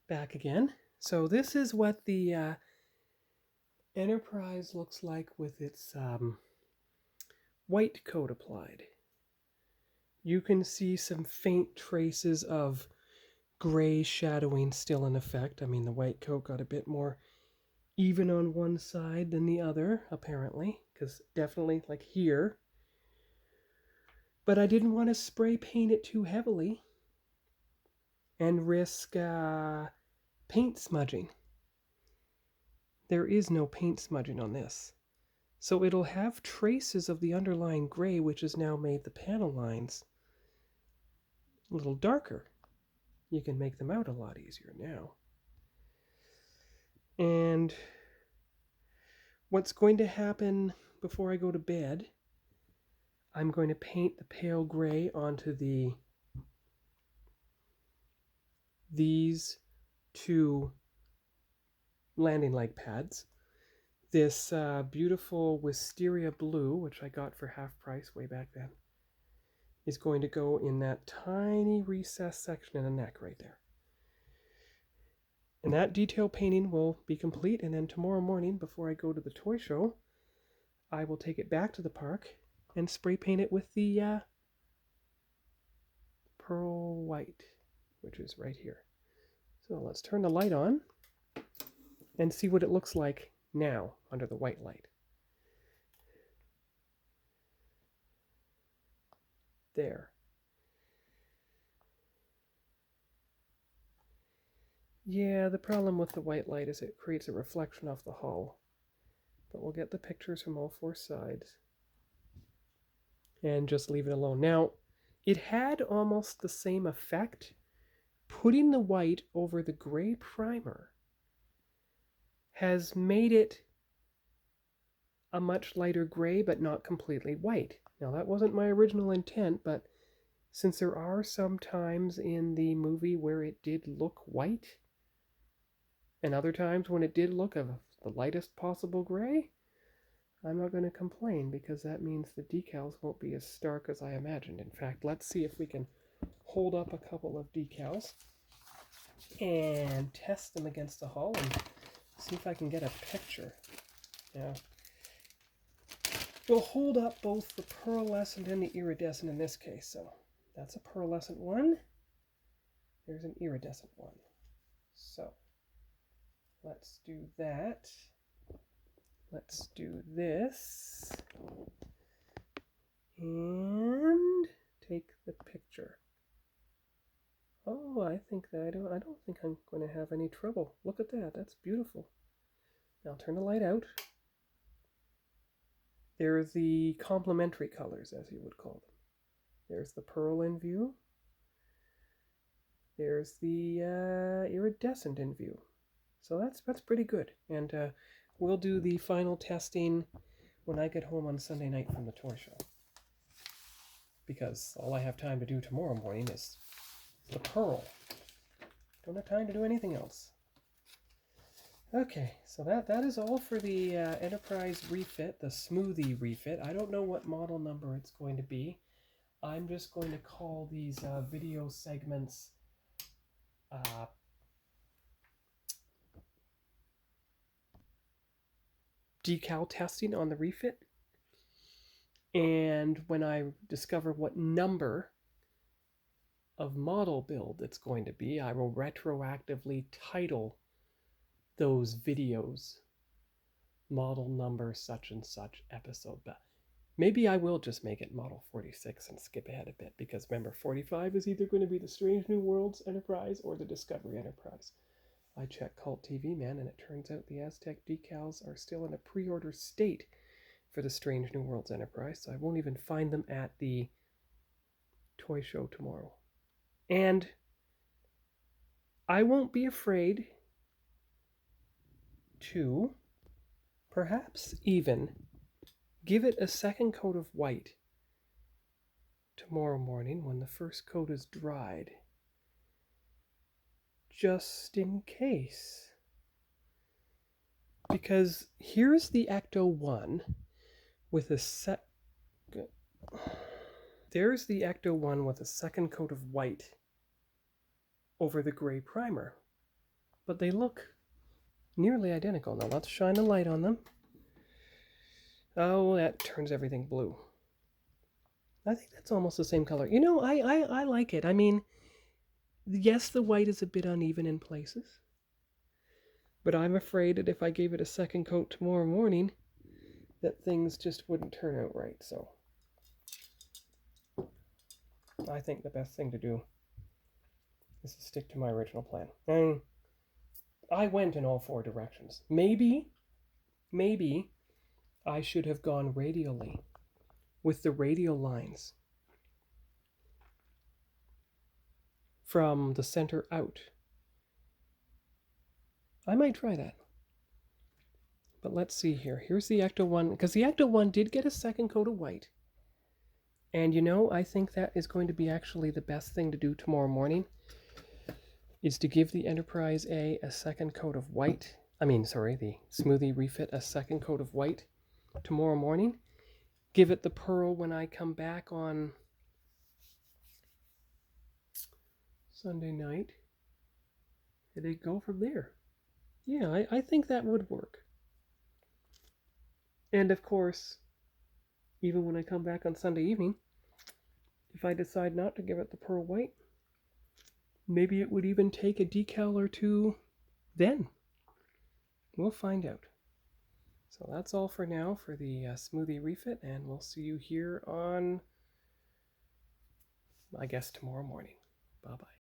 back again. So this is what the Enterprise looks like with its white coat applied. You can see some faint traces of gray shadowing still in effect. I mean, the white coat got a bit more even on one side than the other, apparently, because definitely like here. But I didn't want to spray paint it too heavily and risk paint smudging. There is no paint smudging on this. So it'll have traces of the underlying gray, which has now made the panel lines a little darker. You can make them out a lot easier now. And what's going to happen before I go to bed, I'm going to paint the pale gray onto these two landing light pads. This beautiful wisteria blue, which I got for half price way back then, is going to go in that tiny recessed section in the neck right there. And that detail painting will be complete, and then tomorrow morning, before I go to the toy show, I will take it back to the park and spray paint it with the pearl white, which is right here. So let's turn the light on and see what it looks like now under the white light. There. Yeah, the problem with the white light is it creates a reflection off the hull. But we'll get the pictures from all four sides and just leave it alone. Now, it had almost the same effect. Putting the white over the gray primer has made it a much lighter gray, but not completely white. Now, that wasn't my original intent, but since there are some times in the movie where it did look white, and other times when it did look of the lightest possible gray, I'm not going to complain because that means the decals won't be as stark as I imagined. In fact, let's see if we can hold up a couple of decals and test them against the hull and see if I can get a picture. Now, we'll hold up both the pearlescent and the iridescent in this case. So that's a pearlescent one. There's an iridescent one. So let's do that. Let's do this and take the picture. Oh, I think that I don't think I'm going to have any trouble. Look at that. That's beautiful. Now turn the light out. There are the complementary colors, as you would call them. There's the pearl in view. There's the iridescent in view. So that's pretty good. And we'll do the final testing when I get home on Sunday night from the toy show. Because all I have time to do tomorrow morning is the pearl. Don't have time to do anything else. Okay, so that is all for the Enterprise refit, the Smoothie refit. I don't know what model number it's going to be. I'm just going to call these video segments decal testing on the refit. And when I discover what number of model build it's going to be, I will retroactively title those videos model number such and such episode. But maybe I will just make it model 46 and skip ahead a bit, because remember, 45 is either going to be the Strange New Worlds Enterprise or the Discovery Enterprise. I checked Cult TV, man, and it turns out the Aztec decals are still in a pre-order state for the Strange New Worlds Enterprise, so I won't even find them at the toy show tomorrow. And I won't be afraid to perhaps even give it a second coat of white tomorrow morning when the first coat is dried, just in case. Because here's the Ecto 1 with a there's the Ecto 1 with a second coat of white over the gray primer. but they look nearly identical. Now let's shine a light on them. Oh, that turns everything blue. I think that's almost the same color. You know, I like it. I mean, yes, the white is a bit uneven in places, but I'm afraid that if I gave it a second coat tomorrow morning, that things just wouldn't turn out right. So I think the best thing to do is to stick to my original plan. And I went in all four directions. Maybe I should have gone radially with the radial lines from the center out. I might try that. But let's see here. Here's the Ecto 1, because the Ecto 1 did get a second coat of white. And you know, I think that is going to be actually the best thing to do tomorrow morning, is to give the Enterprise A second coat of white. The Smoothie Refit a second coat of white tomorrow morning. Give it the pearl when I come back on Sunday night. And they go from there. Yeah, I think that would work. And of course, even when I come back on Sunday evening, if I decide not to give it the pearl white, maybe it would even take a decal or two then. We'll find out. So that's all for now for the Smoothie Refit, and we'll see you here on, I guess, tomorrow morning. Bye-bye.